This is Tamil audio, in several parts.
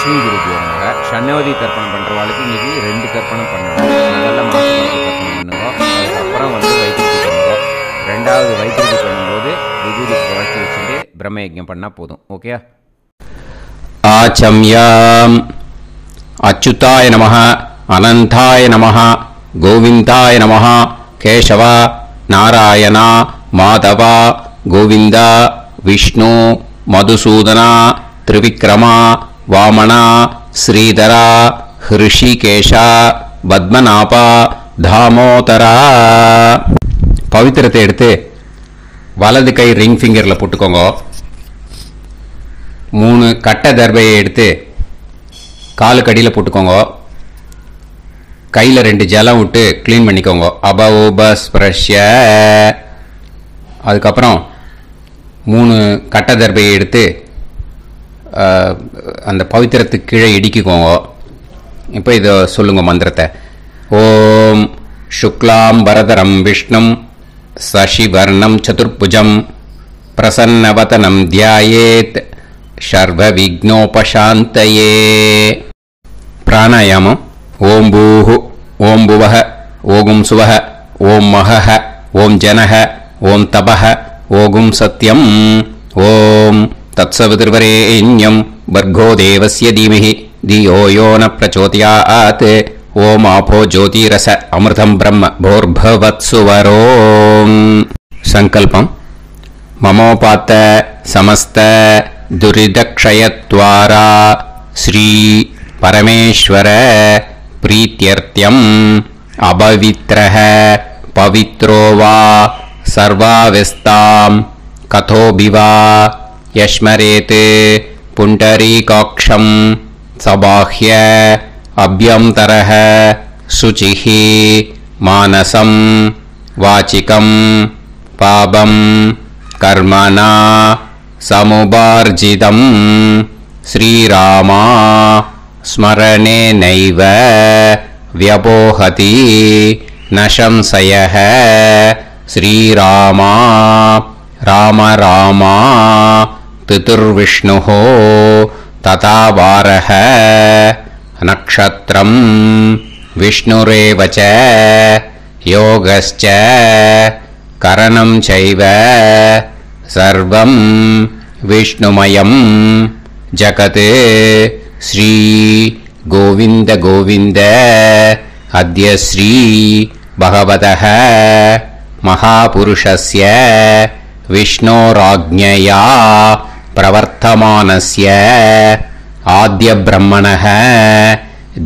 லக்ஷ்மி குருபியோ நமக. ஷண்ணவதி தர்ப்பணம் பண்ணுறவாளுக்கு இன்னைக்கு 2 தர்ப்பணம் பண்ணணும். முதல்ல மாசப்பரப்பு தர்ப்பணம் பண்ணுங்க, அதுக்கப்புறம் வைத்திருதி பண்ணுங்க. 2வது வைத்திருதி பண்ணும்போது விபூதி குழச்சி வச்சுட்டு பிரம்மயஜ்ஞம் பண்ணால் போதும். ஓகே. ஆச்சம்யாம். அச்சுதாய நமஹ, அனந்தாய நமஹ, கோவிந்தாய நமஹ, கேசவ, நாராயணா, மாதவா, கோவிந்தா, விஷ்ணு, மதுசூதனா, திரிவிக்ரமா, வாமனா, ஸ்ரீதரா, ஹிருஷிகேஷா, பத்மநாபா, தாமோதரா. பவித்திரத்தை எடுத்து வலது கை ரிங் ஃபிங்கரில் போட்டுக்கோங்க. 3 கட்டை தர்பையை எடுத்து காலுக்கடியில் போட்டுக்கோங்க. கையில் 2 ஜலம் விட்டு க்ளீன் பண்ணிக்கோங்க. அபோபஸ்பிரஷ்ய. அதுக்கப்புறம் 3 கட்டை தர்பையை எடுத்து அந்த பவித்திரத்துக்கு கீழே இடிக்கிக்கோங்க. இப்போ இதை சொல்லுங்க மந்திரத்தை. ஓம் சுக்லாம் வரதரம் விஷ்ணும் சசிவர்ணம் சதுர்புஜம் பிரசன்னவதனம் தியாயேத் சர்வ விக்னோபசாந்தயே. பிராணாயாமம். ஓம் பூஹு, ஓம் புவஹ, ஓகும் சுவஹ, ஓம் மஹஹ, ஓம் ஜனஹ, ஓம் தபஹ, ஓகும் சத்யம். ஓம் தத்சவிதுர்வரேண்யம் பர்கோ தேவஸ்ய தீமஹி தியோ யோ ந பிரச்சோதயாத். ஓம் ஆபோ ஜோதிரச அமிர்தம் பிரம்ம போர்பவத்சுவரோம். சங்கல்பம். மமோபாத்த சமஸ்த துரிதக்ஷயத்வாரா ஸ்ரீ பரமேஸ்வர பிரீத்யர்த்தியம் அபவித்ரஹ பவித்ரோ வா சர்வாவஸ்தாம் கதோபிவா யஸ்மரேத் புண்டரீகாக்ஷம் சபாஹ்ய அப்யந்தரஹ சுசிஹி மானசம் வாச்சிகம் பாபம் கர்மணா சமுபார்ஜிதம் ஸ்ரீராமா ஸ்மரணேனைவ வ்யபோஹதி நசம்சயஹ. ஸ்ரீராமா ராம ராமா திதுர்விஷ்ணுஹோ ததா வாரஹ. நக்ஷத்ரம் விஷ்ணுரேவச யோகஸ்ச கரணம் சைவ சர்வம் விஷ்ணுமயம் ஜகத். ஸ்ரீ கோவிந்த கோவிந்த. அத்ய ஸ்ரீ பகவதः மகாபுருஷஸ்ய விஷ்ணோராஜ்ஞயா பிரவர்த்தமானஸ்ய ஆத்ய பிரம்மணः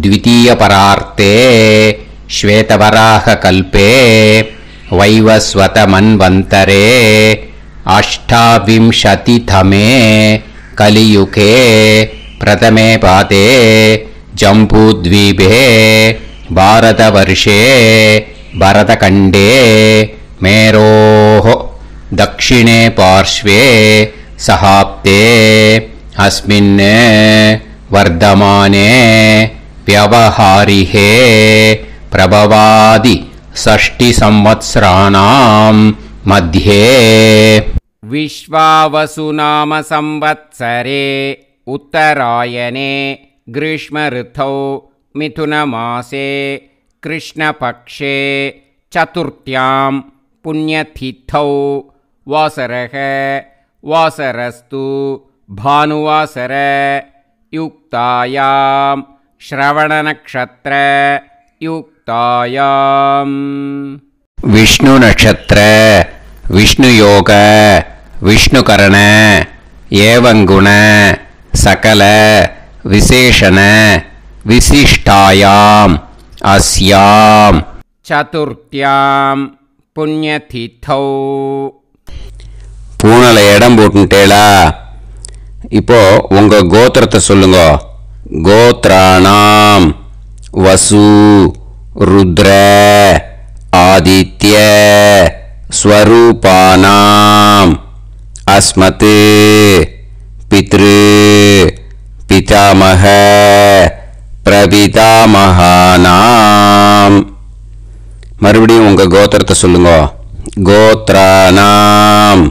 த்விதீயபரார்த்தே ஸ்வேதவராக கல்பே வைவஸ்வத மன்வந்தரே அஷ்டாவிம்சதிதமே கலியுகே பிரதமே பாதே ஜம்பூத்வீபே பாரதவர்ஷே பரதகண்டே மேரோः दक्षिणे पार्श्वे सहाप्ते अस्मिन् वर्धमाने व्यवहारिहे प्रभवादि 6 संवत्सराणां मध्ये विश्वावसुनाम संवत्सरे उत्तरायणे ग्रीष्मऋतौ मिथुनमासे कृष्णपक्षे चतुर्थ्यां पुण्यतिथौ वासरः वासरस्तु भानुवासर युक्तायां श्रवणनक्षत्र युक्तायां विष्णु नक्षत्र विष्णु योग विष्णुकरण एवं गुण सकल विशेषण विशिष्टायां अस्यां चतुर्थ्यां पुण्यतिथौ. பூனலை இடம் போட்டுட்டேளா? இப்போ உங்க கோத்திரத்தை சொல்லுங்க. கோத்ராணாம் வசு ருத்ர ஆதித்ய ஸ்வரூபானாம் அஸ்மத் பித்ரு பிதாமக பிரபிதாமகானாம். மறுபடியும் உங்க கோத்திரத்தை சொல்லுங்க. கோத்ராணாம்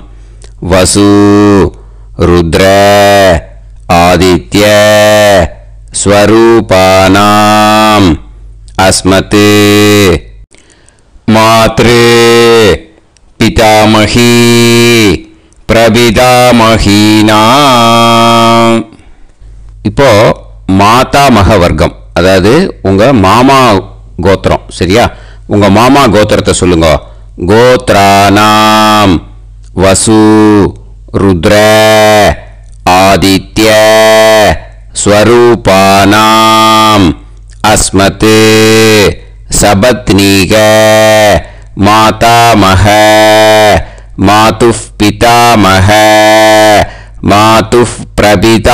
வசு ருத்ர ஆதித்ய ஸ்வரூபானாம் அஸ்மத் மாத்ரு பிதாமகி பிரபிதாமகீனாம். இப்போ மாதாமக வர்க்கம், அதாவது உங்க மாமா கோத்திரம். சரியா? உங்க மாமா கோத்திரத்தை சொல்லுங்க. கோத்ரானாம் வசு ருத்ர ஆதித்ய ஸ்வரூபானாம் அஸ்மத் சபத்னீக மாதாமக மாதுஃப் பிதாமக மாதுஃப் பிரபிதாமகானாம்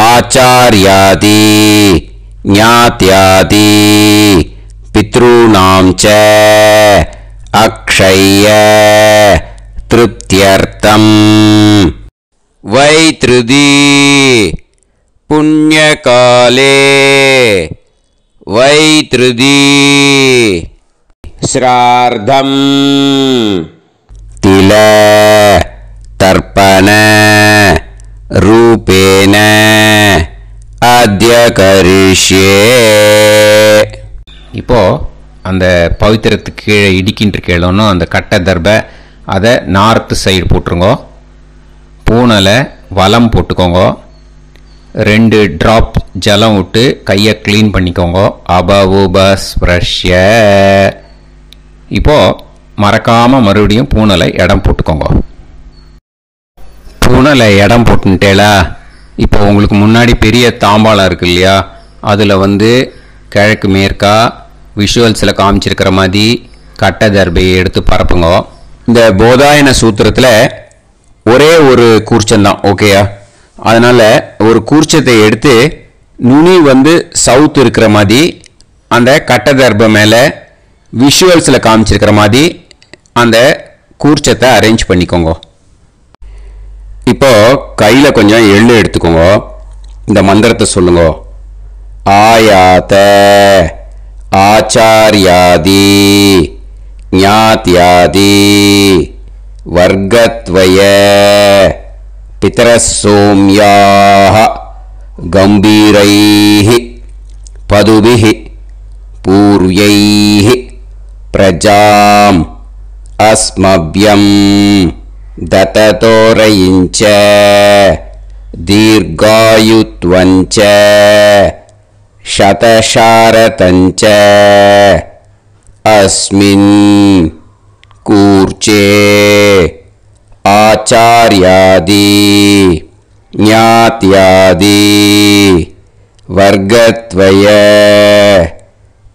ஆச்சார்யாதி ஞாத்யாதி பித்ருணாம் ச அக்ஷய திருப்தியர்த்தம் வைத்ருதி புண்ணியகாலே வைத்ருதி ஸ்ரார்த்தம் தில தர்ப்பண ரூபேன அத்ய கரிஷ்யே. இப்போ அந்த பவித்திரத்துக்கு கீழே இடிக்கின்ற கீழோன்னு அந்த கட்டை தர்பை அதை நார்த்து சைடு போட்டுருங்கோ. பூனலை வலம் போட்டுக்கோங்க. 2 ட்ராப் ஜலம் விட்டு கையை க்ளீன் பண்ணிக்கோங்க. அபவுபஸ்ப்ரஷ்ய. இப்போ மறக்காம மறுபடியும் பூனலை இடம் போட்டுக்கோங்க. பூனலை இடம் போட்டுட்டேலா. இப்போ உங்களுக்கு முன்னாடி பெரிய தாம்பாளம் இருக்கு இல்லையா, அதில் கிழக்கு மேற்கா விஷுவல்ஸில் காமிச்சிருக்கிற மாதிரி கட்டை தர்பையை எடுத்து பரப்புங்க. இந்த போதாயன சூத்திரத்தில் ஒரே ஒரு கூர்ச்சந்தான். ஓகேயா? அதனால் ஒரு கூர்ச்சத்தை எடுத்து நுனி சவுத் இருக்கிற மாதிரி அந்த கட்டை தர்பை மேலே விஷுவல்ஸில் காமிச்சிருக்கிற மாதிரி அந்த கூர்ச்சத்தை அரேஞ்ச் பண்ணிக்கோங்க. இப்போ கையில் கொஞ்சம் எள்ளு எடுத்துக்கோங்க. இந்த மந்திரத்தை சொல்லுங்க. ஆயாத ஆச்சார்யாதி ஞாத்யாதி வர்க்கத்வய பிதரசோம்யாஹ கம்பீரைஹி பதுபிஹி பூர்வைஹி பிரஜாம் அஸ்மப்யம் தததோரயிஞ்ச தீர்காயுத்வஞ்ச சதசாரதஞ்ச அஸ்மின் கூர்ச்சே ஆச்சார்யாதி ஞாத்யாதி வர்க்கத்வய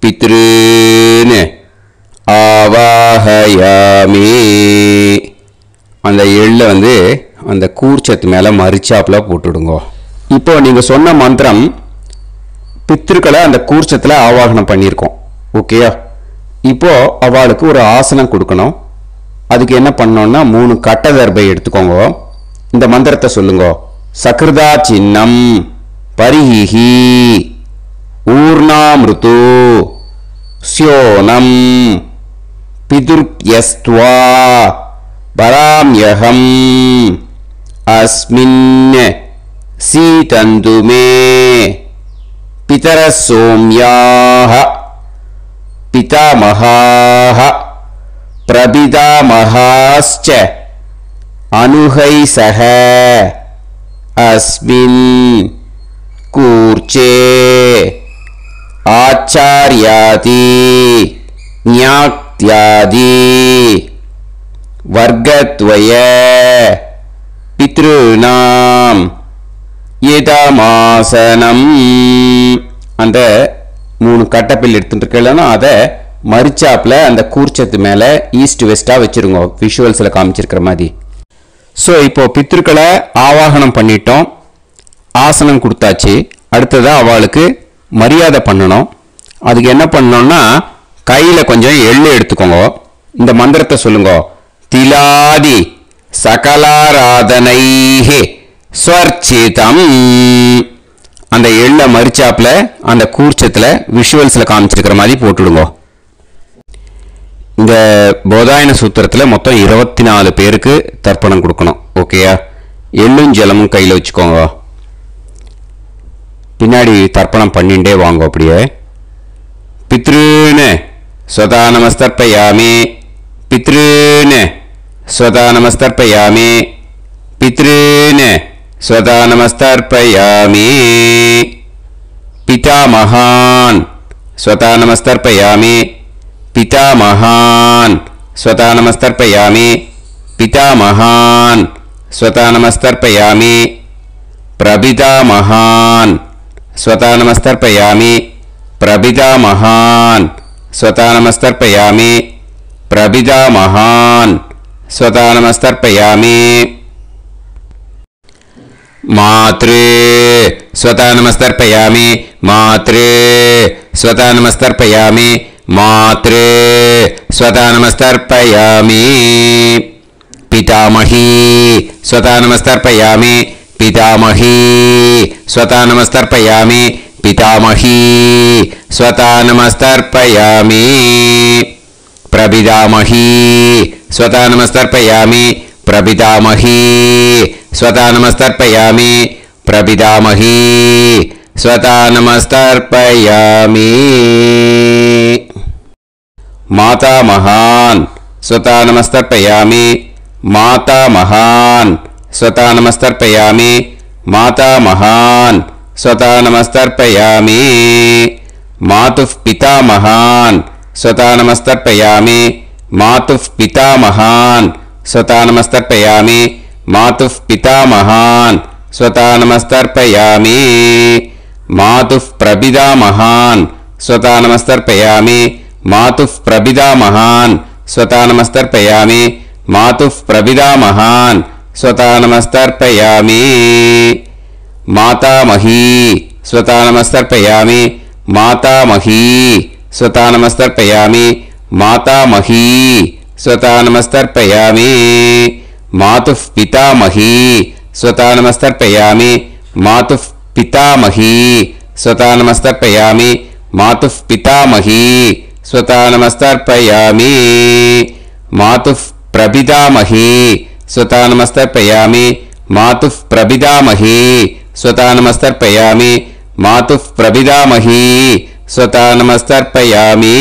பித்ருன் ஆவாஹயாமி. அந்த எள்ளை அந்த கூர்ச்சத்து மேலே மரிச்சாப்பில் போட்டுடுங்க. இப்போ நீங்கள் சொன்ன மந்திரம் பித்ருக்களை அந்த கூர்ச்சத்தில் ஆவாகனம் பண்ணியிருக்கோம். ஓகேயா? இப்போ அவளுக்கு ஒரு ஆசனம் கொடுக்கணும். அதுக்கு என்ன பண்ணோம்னா 3 கட்டை தர்பை எடுத்துக்கோங்க. இந்த மந்திரத்தை சொல்லுங்க. சக்ருதா சின்னம் பரிஹி ஊர்ணாமிருத்து ஸ்யோனம் பிதுர்யஸ்த்வா பராம்யகம் அஸ்மின் சீதந்து மே பிதரசோம்யாஹ பிதாமகாஹ பிரபிதாமகாஸ்ச அனுகைசஹ அஸ்மின் கூர்ச்சே ஆச்சார்யாதி ஞாத்யாதி வர்க்கத்வய பித்ருநாம் இதமாசனம். அந்த 3 கட்டப்பில் எடுத்துட்டு இருக்கலன்னா அதை மரிச்சாப்பில் அந்த கூர்ச்சத்து மேலே ஈஸ்ட் வெஸ்ட்டாக வச்சுருங்க, விஷுவல்ஸில் காமிச்சிருக்கிற மாதிரி. ஸோ இப்போ பித்ருக்களை ஆவாகனம் பண்ணிட்டோம், ஆசனம் கொடுத்தாச்சு. அடுத்ததாக அவளுக்கு மரியாதை பண்ணணும். அதுக்கு என்ன பண்ணணும்னா கையில் கொஞ்சம் எள்ளு எடுத்துக்கோங்க. இந்த மந்திரத்தை சொல்லுங்க. திலாதி சகலாராதனைஹி ஸ்வர்ச்சிதம். அந்த எள்ளை மரிச்சாப்பில் அந்த கூர்ச்சத்தில் விஷுவல்ஸில் காமிச்சிருக்கிற மாதிரி போட்டுடுங்க. இந்த போதாயன சூத்திரத்தில் மொத்தம் 24 பேருக்கு தர்ப்பணம் கொடுக்கணும். ஓகேயா? எள்ளும் ஜலமும் கையில் வச்சுக்கோங்க. பின்னாடி தர்ப்பணம் பண்ணிண்டே வாங்க. அப்படியே பித்ருன்னு ஸ்வதா நமஸ்தர்ப்பயாமி, பித்ருன்னு ஸ்வதா நமஸ்தர்ப்பயாமி, பித்ருன்னு ஸ்வதா நமஸ்தர்ப்பயாமி. பிதாமகான் ஸ்வதா நமஸ்தர்ப்பயாமி, பிதாமகான் ஸ்வதா நமஸ்தர்ப்பயாமி, பிதாமகான் ஸ்வதா நமஸ்தர்ப்பயாமி. பிரபிதாமகான் ஸ்வதா நமஸ்தர்ப்பயாமி, பிரபிதாமகான் ஸ்வதா நமஸ்தர்ப்பயாமி, பிரபிதாமகான் ஸ்வதா நமஸ்தர்ப்பயாமி. மாத்ரு ஸ்வதா நமஸ்தர்ப்பயாமி, மாத்ரு ஸ்வதா நமஸ்தர்ப்பயாமி, மாத்ரு ஸ்வதா நமஸ்தர்ப்பயாமி. பிதாமஹி ஸ்வதா நமஸ்தர்ப்பயாமி, பிதாமஹி ஸ்வதா நமஸ்தர்ப்பயாமி, பிதாமஹி ஸ்வதா நமஸ்தர்ப்பயாமி. பிரபிதாமஹி ஸ்வதா நமஸ்தர்ப்பயாமி, பிரபிதாமஹி ஸ்வதா நமஸ்தர்ப்பயாமி, பிரபிதாமஹி ஸ்வதா நமஸ்தர்ப்பயாமி. மாதாமகான் ஸ்வதா நமஸ்தர்ப்பயாமி, மாதாமகான் ஸ்வதா நமஸ்தர்ப்பயாமி, மாதாமகான் ஸ்வதா நமஸ்தர்ப்பயாமி. மாதுः பிதாமகான் ஸ்வதா நமஸ்தர்ப்பயாமி, மாதுः பிதாமகான் ஸ்வதா நமஸ்தர்ப்பயாமி, மாதுः பிதாமகான் ஸ்வதா நமஸ்தர்ப்பயாமி. மாதுः பிரபிதாமகான் ஸ்வதா நமஸ்தர்ப்பயாமி, மாதுः பிரபிதாமகான் ஸ்வதா நமஸ்தர்ப்பயாமி, மாதுः பிரபிதாமகான் ஸ்வதா நமஸ்தர்ப்பயாமி. மாதாமஹி ஸ்வதா நமஸ்தர்ப்பயாமி, மாதாமஹி ஸ்வதா நமஸ்தர்ப்பயாமி, மாதாமஹி ஸ்வதா நமஸ்தர்ப்பயாமி. மாதுः பிதாமஹி ஸ்வதா நமஸ்தர்ப்பயாமி, மாதுः பிதாமஹி ஸ்வதா நமஸ்தர்ப்பயாமி, மாதுः பிதாமஹி ஸ்வதா நமஸ்தர்ப்பயாமி. மாதுः பிரபிதாமஹி ஸ்வதா நமஸ்தர்ப்பயாமி, மாதுः பிரபிதாமஹி ஸ்வதா நமஸ்தர்ப்பயாமி, மாதுः பிரபிதாமஹி ஸ்வதா நமஸ்தர்ப்பயாமி.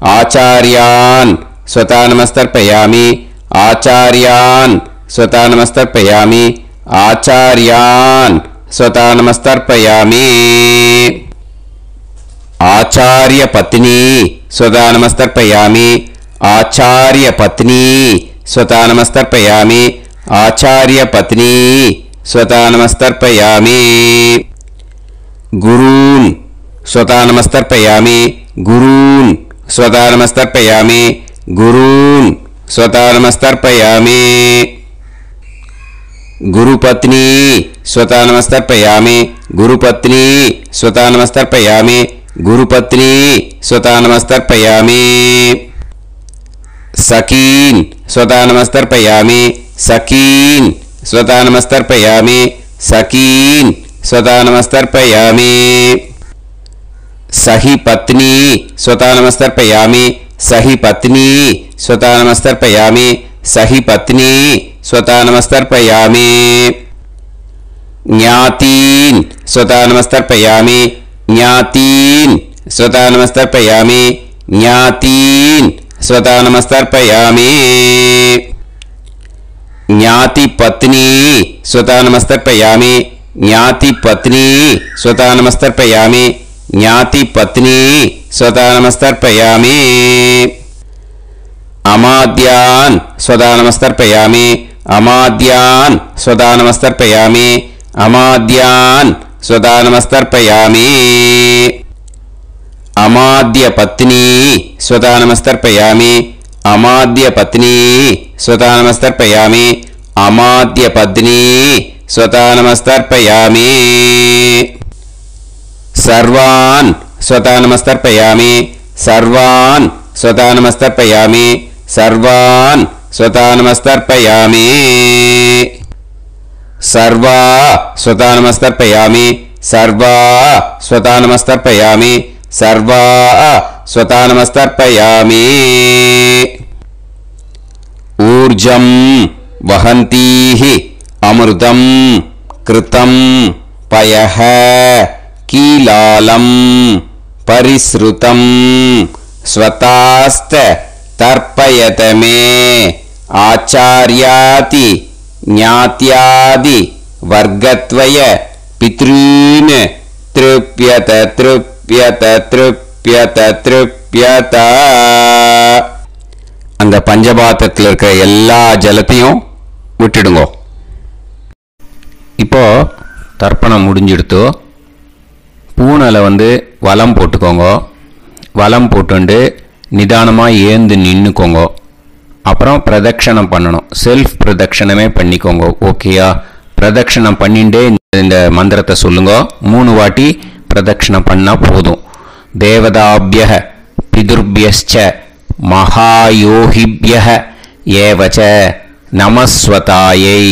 ஆச்சார்யான் ஸ்வதா நமஸ்தர்ப்பயாமி, ஆச்சார்யான் ஸ்வதா நமஸ்தர்ப்பயாமி, ஆச்சார்யான் ஸ்வதா நமஸ்தர்ப்பயாமி. ஆச்சார்ய பத்னி ஸ்வதா நமஸ்தர்ப்பயாமி, ஆச்சார்ய பத்னி ஸ்வதா நமஸ்தர்ப்பயாமி, ஆச்சார்ய பத்னி ஸ்வதா நமஸ்தர்ப்பயாமி. குரூன் ஸ்வதா நமஸ்தர்ப்பயாமி, குரூன் ஸ்வதா நமஸ்தர்ப்பயாமி, குரூன் ஸ்வதா நமஸ்தர்ப்பயாமி. गुरुपत्नी स्वता नमस्तर्पयामि, गुरुपत्नी स्वता नमस्तर्पयामि, गुरुपत्नी स्वता नमस्तर्पयामि. सकीन स्वता नमस्तर्पयामि, सकीन स्वता नमस्तर्पयामि, सकीन स्वता नमस्तर्पयामि. सही पत्नी स्वता नमस्तर्पयामि, सही पत्नी स्वता नमस्तर्पयामि, सही पत्नी स्वता नमस्तर्पयामि. ज्ञातीन स्वता नमस्तर्पयामि, ज्ञातीन स्वता नमस्तर्पयामि, ज्ञातीन स्वता नमस्तर्पयामि. ज्ञाति पत्नी स्वता नमस्तर्पयामि, ज्ञाति पत्नी स्वता नमस्तर्पयामि, ज्ञाति पत्नी स्वता नमस्तर्पयामि. अमाद्यान स्वता नमस्तर्पयामि, अमाद्यान स्वता नमस्तर्पयामि, अमाद्यान स्वता नमस्तर्पयामि. अमाद्य पत्नी स्वता नमस्तर्पयामि, अमाद्य पत्नी स्वता नमस्तर्पयामि, अमाद्य पत्नी स्वता नमस्तर्पयामि. सर्वान् स्वता नमस्तर्पयामि, सर्वान् स्वता नमस्तर्पयामि, सर्वान् स्वता नमस्तर्पयामि. सर्वा स्वता नमस्तर्पयामि, सर्वा स्वता नमस्तर्पयामि, सर्वा स्वता नमस्तर्पयामि. ऊर्जं वहन्तीः அமிர்தம் கிருதம் பயஹ கீலாலம் பரிஸ்ருதம் ஸ்வதாஸ்த தர்ப்பயதமே ஆச்சார்யாதி ஞாத்யாதி வர்க்கத்வய பித்ரீன் த்ருப்யத த்ருப்யத த்ருப்யத த்ருப்யத. அந்த பஞ்சபாத்திரத்தில் இருக்கிற எல்லா ஜலத்தையும் விட்டுடுங்கோ. இப்போ தர்ப்பணம் முடிஞ்சிடுத்து. பூனலை வலம் போட்டுக்கோங்க. வலம் போட்டுண்டு நிதானமாக ஏந்து நின்றுக்கோங்க. அப்புறம் பிரதட்சணம் பண்ணணும். செல்ஃப் பிரதட்சணமே பண்ணிக்கோங்க. ஓகேயா? பிரதட்சணம் பண்ணிண்டே இந்த மந்திரத்தை சொல்லுங்க. 3 வாட்டி பிரதட்சணம் பண்ணால் போதும். தேவதாபிய பிதுர்பியஸ்ச மகாயோகிபிய ஏவச்ச நமஸ்வதாயை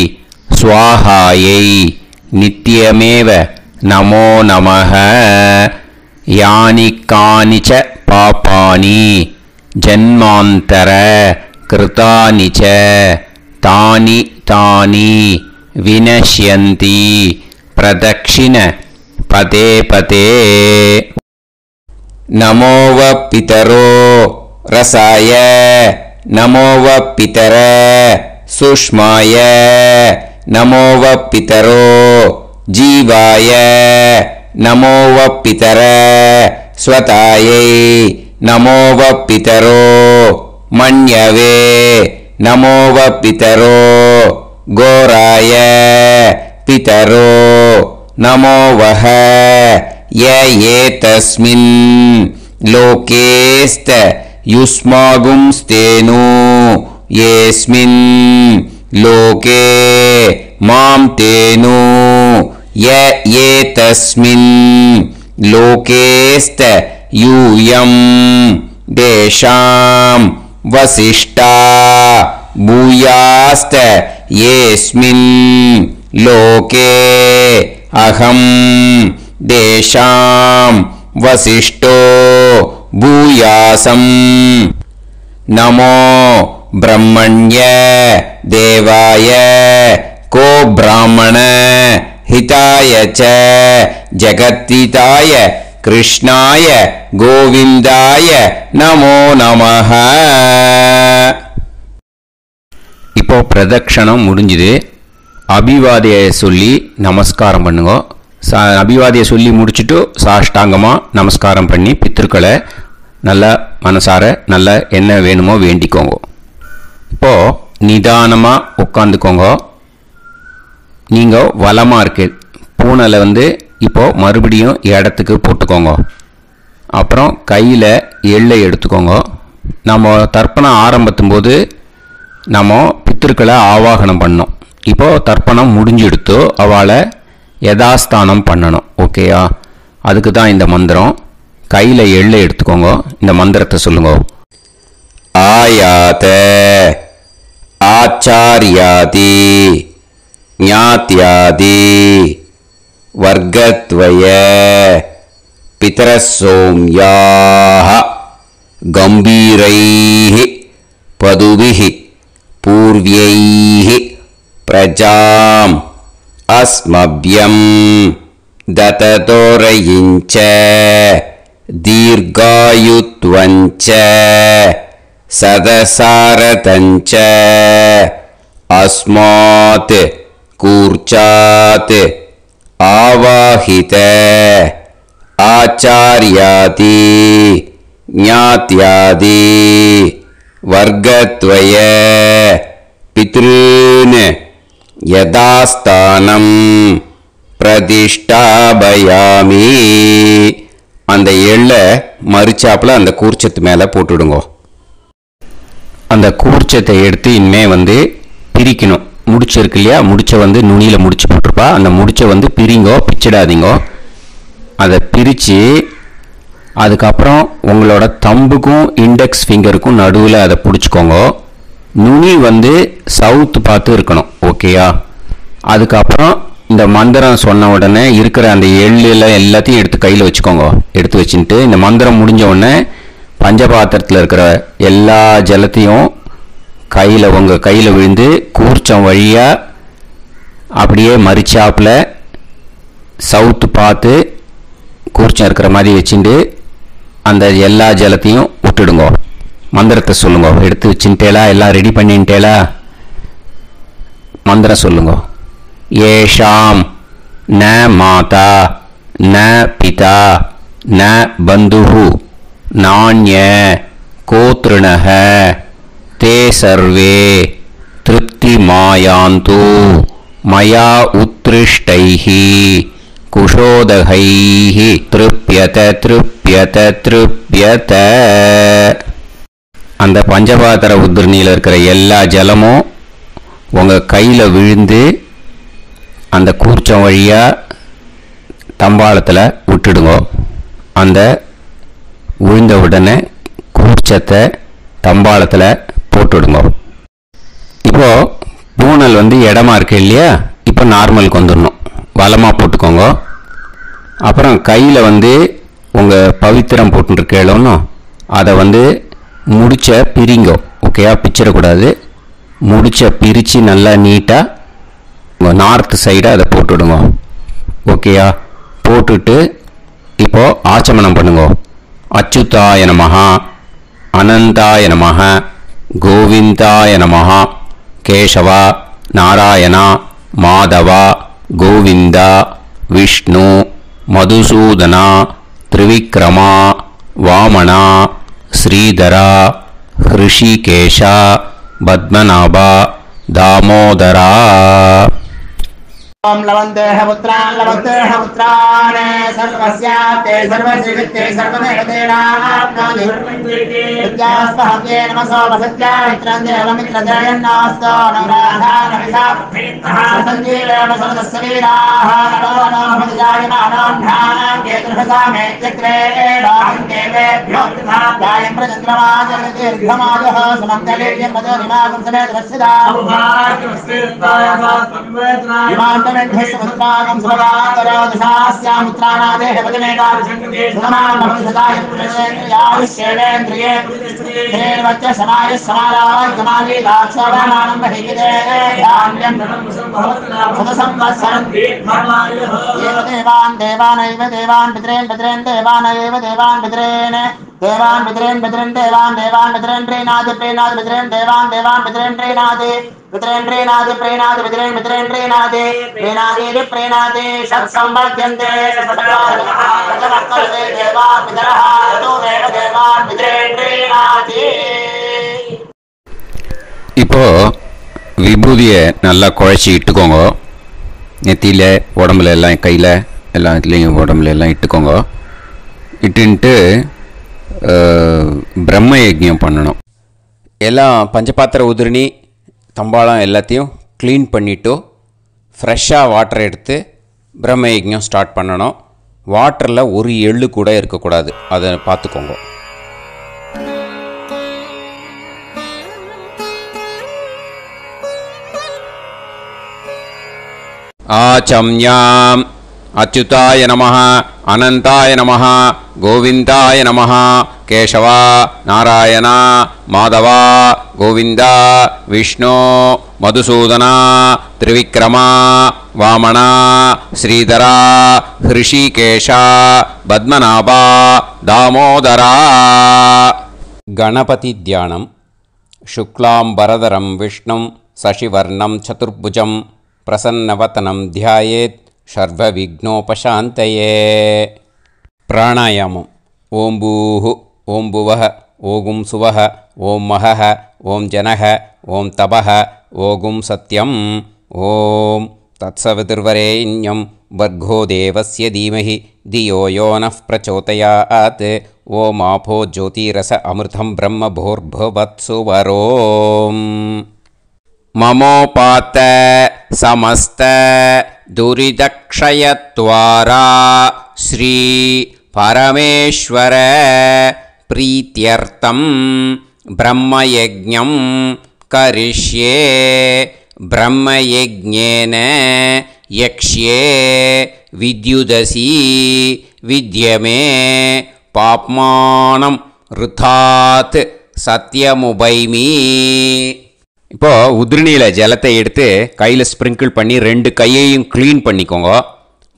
ஸ்வாஹாயை நித்யமேவ நமோ நமஹ. யானி கானிச்ச பாபானி ஜன்மாந்தர கிருதானி ச தானி தானி வினஷ்யந்தி பிரதக்ஷிண பதே பதே. நமோவ பிதரோ ரசாய நமோவ பிதர சுஷ்மாய நமோவ பிதரோ ஜீவாய நமோவ பிதர ஸ்வதாயை நமோவ பிதரோ மன்யவே நமோவ பிதரோ கோராய பிதரோ நமோவஹ ய ஏதஸ்மின் லோகேஸ்த யுஸ்மாகும்ஸ்தேனு ஏஸ்மின் லோகே மாம் தேனு ய ஏதஸ்மின் லோகேஸ்த யூயம் தேஷாம் வசிஷ்டா பூயாஸ்த ஏஸ்மின் லோகே அகம் தேஷாம் வசிஷ்டோ பூயாசம். நமோ பிரம்மண்ய தேவாய கோ பிராமண ஹிதாய ச ஜகத்ஹிதாய கிருஷ்ணாய கோவிந்தாய நமோ நமஹ. இப்போ பிரதட்சணம் முடிஞ்சுது. அபிவாதியை சொல்லி நமஸ்காரம் பண்ணுங்க. அபிவாதியை சொல்லி முடிச்சுட்டு சாஷ்டாங்கமாக நமஸ்காரம் பண்ணி பித்திருக்களை நல்லா மனசார நல்லா என்ன வேணுமோ வேண்டிக்கோங்க. இப்போது நிதானமாக உட்காந்துக்கோங்க. நீங்கள் வலமாக இருக்கு பூனலை இப்போது மறுபடியும் இடத்துக்கு போட்டுக்கோங்க. அப்புறம் கையில் எள்ளை எடுத்துக்கோங்க. நம்ம தர்ப்பணம் ஆரம்பிக்கும் போது நம்ம பித்திருக்களை ஆவாகனம் பண்ணோம். இப்போது தர்ப்பணம் முடிஞ்செடுத்து அவளை யதாஸ்தானம் பண்ணணும். ஓகேயா? அதுக்கு தான் இந்த மந்திரம். கையில் எள்ளை எடுத்துக்கோங்க. இந்த மந்திரத்தை சொல்லுங்க. ஆயாத ஆச்சாரியாதி ஞாத்யாதி வர்க்கத்வய பிதரசோம்யாஹ கம்பீரைஹி பதுபிஹி பூர்வ்யைஹி பிரஜாம் அஸ்மப்யம் தததோரயிஞ்ச தீர்காயுத்வஞ்ச சதசாரதஞ்ச அஸ்மாத் கூர்ச்சாத் ஆவாஹித ஆச்சார்யாதி ஞாத்யாதி வர்க்கத்வய பித்ருன் யதாஸ்தானம் பிரதிஷ்டாபயாமி. அந்த எள்ளை மறிச்சாப்புல அந்த கூர்ச்சத்து மேலே போட்டுடுங்க. அந்த கூர்ச்சத்தை எடுத்து இனிமே பிரிக்கணும். முடிச்சிருக்கு இல்லையா? முடிச்ச நுனியில் முடிச்சு போட்டிருப்பா. அந்த முடிச்ச பிரிங்கோ, பிச்சிடாதீங்கோ. அதை பிரித்து அதுக்கப்புறம் உங்களோட தம்புக்கும் இண்டெக்ஸ் ஃபிங்கருக்கும் நடுவில் அதை பிடிச்சிக்கோங்க. நுனி சவுத்து பார்த்து இருக்கணும். ஓகேயா? அதுக்கப்புறம் இந்த மந்திரம் சொன்ன உடனே இருக்கிற அந்த எள்ளில் எல்லாத்தையும் எடுத்து கையில் வச்சுக்கோங்க. எடுத்து வச்சுட்டு இந்த மந்திரம் முடிஞ்ச உடனே பஞ்சபாத்திரத்தில் இருக்கிற எல்லா ஜலத்தையும் உங்கள் கையில் விழுந்து கூர்ச்சம் வழியாக அப்படியே மறிச்சாப்பில் சவுத்து பார்த்து கூர்ச்சம் இருக்கிற மாதிரி வச்சுட்டு அந்த எல்லா ஜலத்தையும் விட்டுடுங்க. மந்திரத்தை சொல்லுங்க. எடுத்து வச்சுட்டேலா? எல்லாம் ரெடி பண்ணிட்டேலா? மந்திரம் சொல்லுங்க. ஏஷாம் ந மாதா ந பிதா ந பந்துஹு நாண்ய கோத்ருணஹ தே சர்வே திருப்தி மாயாந்து மயா உத்ருஷ்டைஹி குஷோதகைஹி திருப்யத திருப்யத திருப்யத. அந்த பஞ்சபாத்திர உத்ரணியில் இருக்கிற எல்லா ஜலமும் உங்கள் கையில் விழுந்து அந்த கூர்ச்சம் வழியாக தம்பாளத்தில் விட்டுடுங்க. அந்த விழுந்த உடனே கூர்ச்சத்தை தம்பாளத்தில் போட்டுடுங்க. இப்போது பூனல் இடமா இருக்கு இல்லையா? இப்போ நார்மலுக்கு வந்துடணும். வலமாக போட்டுக்கோங்க. அப்புறம் கையில் உங்கள் பவித்திரம் போட்டுருக்கேளோன்னு அதை முடிச்ச பிரிங்கோ. ஓகேயா? பிச்சிடக்கூடாது. முடிச்ச பிரித்து நல்லா நீட்டாக உங்கள் நார்த் சைடை அதை போட்டுவிடுங்க. ஓகேயா? போட்டுட்டு இப்போது ஆச்சமனம் பண்ணுங்க. அச்சுதாய நமஹ அனந்தாய நமஹ கோவிந்தாய நமஹ கேசவா நாராயணா மாதவா கோவிந்தா விஷ்ணு மதுசூதனா திரிவிக்ரமா வாமனா ஸ்ரீதரா ஹிருஷிகேஷா பத்மநாபா தாமோதரா. ओम लवन्तेह पुत्रान् सर्वस्याते सर्वश्रीवित्ते सर्वदेवतेनाप्नोति विद्यास्पहव्ये नमसो वसत्या मित्रं देवमित्रजयन्नास्तो नवराधानविषा सञ्जीवेम समदस्सवीराः नमो नमः जायमानां केतुर्भसामे चक्रे देवेभ्यो जायं प्रचन्द्रमाजलदीर्घमाजः समन्तलेयं मदोनिमागं समेत वत्सदा इमान्तमेध्यस्वपुत्रागं सुभगान्तरादशास्यामुत्रानादेह पदमेकाभिषङ्कृते सुधमानमभिषदाय पुरुषेन्द्रियाविश्येवेन्द्रिये धेर्वच्च समायः समाराय समालीलाक्षोभामानं महिगिदे धान्यं सदसंवत्सरं एव देवान् देवान् पितरेन् देवानैव देवान् पितरेन् देवान् पितरेन् देवान् पितरेन् प्रीणाति पितरेन् देवान् पितरेन् प्रीणाति पितरेन् प्रीणाति पितरेन् प्रीणाति प्रीणाति षट्संवर्ध्यन्ते देवान् पितरः ऋतुमेव देवान् पितरेन् प्रीणाति. இப்போ விபூதியை நல்லா குழைச்சி இட்டுக்கோங்க. நெத்தியில் உடம்புல எல்லாம் கையில் எல்லா இதுலேயும் உடம்புல எல்லாம் இட்டுக்கோங்க. இட்டுன்ட்டு பிரம்ம யஜ்ஞம் பண்ணணும். எல்லாம் பஞ்சபாத்திர உதிரணி தம்பாளம் எல்லாத்தையும் க்ளீன் பண்ணிவிட்டு ஃப்ரெஷ்ஷாக வாட்டர் எடுத்து பிரம்ம யஜ்ஞம் ஸ்டார்ட் பண்ணணும். வாட்டரில் ஒரு எள்ளு கூட இருக்கக்கூடாது. அதை பார்த்துக்கோங்க. ஆச்சம்யாம் அச்சுதாய நமஹ அனந்தாய நமஹ கோவிந்தாய நமஹ கேசவா நாராயணா மாதவா கோவிந்தா விஷ்ணு மதுசூதனா திரிவிக்ரமா வாமனா ஸ்ரீதரா ஹிருஷிகேஷா பத்மநாபா தாமோதரா. கணபதி தியானம். சுக்லாம்பரதரம் விஷ்ணும் சசிவர்ணம் சதுர்புஜம் பிரசன்னவதனம் தியாயேத் சர்வவிக்னோபசாந்தயே. பிராணாயாமம். ஓம் பூஹு ஓம் புவஹ ஓகும் சுவஹ ஓம் மஹஹ ஓம் ஜனஹ ஓம் தபஹ ஓகும் சத்யம். ஓம் தத்சவிதுர்வரேண்யம் வர்கோ தேவஸ்ய தீமஹி தியோ யோ நः பிரச்சோதயாத். ஓம் ஆபோ ஜோதிரஸ அமிர்தம் பிரம்ம भूर्भुवत्सुवरोम्. ममोपात समस्त दुरिदक्षयत्वारा श्री परमेश्वर प्रीत्यर्थं ब्रह्मयज्ञं करिष्ये. ब्रह्मयज्ञेन यक्ष्ये विद्युदसि विद्यमे पाप्मानं ऋथात् सत्यमुपैमि. இப்போது உதிரணியில் ஜலத்தை எடுத்து கையில் ஸ்ப்ரிங்கிள் பண்ணி 2 கையையும் க்ளீன் பண்ணிக்கோங்க.